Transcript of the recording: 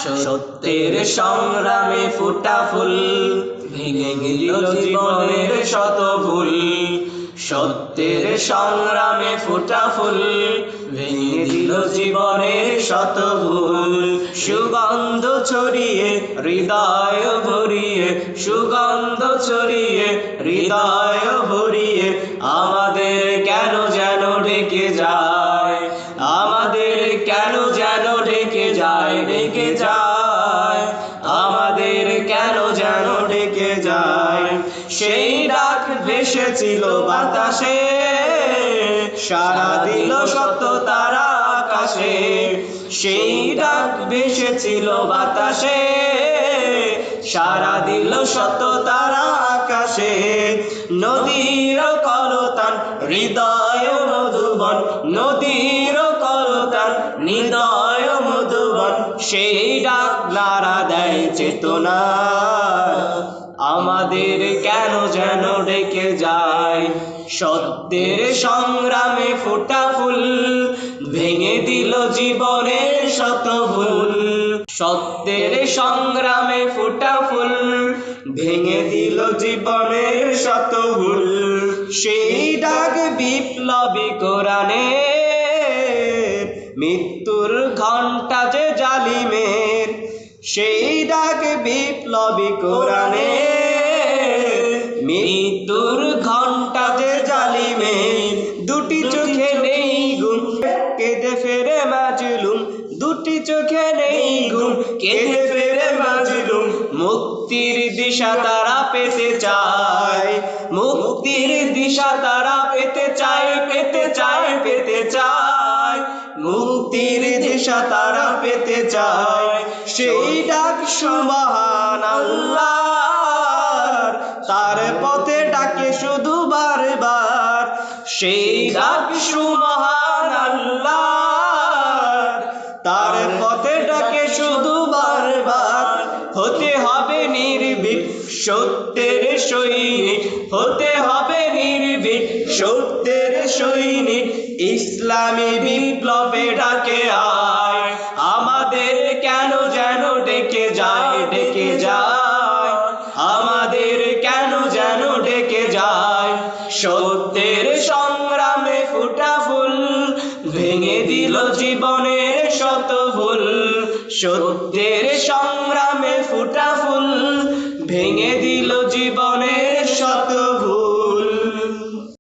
সত্যের সংগ্রামে ফুটা ফুল ভেঙে গেল জীবনের শত ভুল। সত্যের সংগ্রামে ফুটা ফুল ভেঙে দিল জীবনের শত ভুল। সুগন্ধ ছড়িয়ে হৃদয় ভরিয়ে, সুগন্ধ ছড়িয়ে হৃদয় ভরিয়ে আমাদের কেন যেন ডেকে যায়, আমাদের কেন যেন ডেকে যায়, ডেকে যায়, আমাদের কেন যেন ডেকে যায়। সেই ডাক ভেসেছিল বাতাসে, সাড়া দিল শত তারা আকাশে। সেই ডাক ভেসেছিল বাতাসে, সাড়া দিল শত তারা আকাশে। নদীর কলতান হৃদয় মধুবন, নদীর কলতান হৃদয় মধুবন। সেই ডাক নাড়া দেয় চেতনা, আমাদের কেন যেন ডেকে যায়। সত্যের সংগ্রামে ফোটা ফুল ভেঙে দিল জীবনের শত ভুল। সত্যের সংগ্রামে ফোটা ফুল ভেঙে দিল জীবনের শত ভুল। সেই ডাক বিপ্লবী কোরআনের, মৃত্যুর ঘণ্টা যে জালিমের। সেই ডাক বিপ্লবী কোরআনের, মৃত্যুর ঘণ্টা যে জালিমের। দুটি চোখে নেই ঘুম কেঁদে ফেরে মাজলুম, দুটি চোখে নেই ঘুম কেঁদে ফেরে মাজলুম। মুক্তির দিশা তারা পেতে চায়, মুক্তির দিশা তারা পেতে চায়, পেতে চায়, পেতে চায়, মুক্তির দিশা তারা পেতে চায়। সেই ডাক সুবহান আল্লাহর, তার পথে ডাকে শুধু বারবার। সেই ডাক সুবহান আল্লাহর, তার পথে ডাকে শুধু বারবার। হতে হবে নির্ভীক সত্যের সৈনিক, হতে হবে নির্ভীক সত্যের সৈনিক। ইসলামী বিপ্লবে ডাকে আয়, আমাদের কেন যেন ডেকে যায়, ডেকে যায়, আমাদের কেন যেন ডেকে যায়। সত্যের সংগ্রামে ফুটা ফুল ভেঙে দিল জীবনের শত ভুল। সত্যের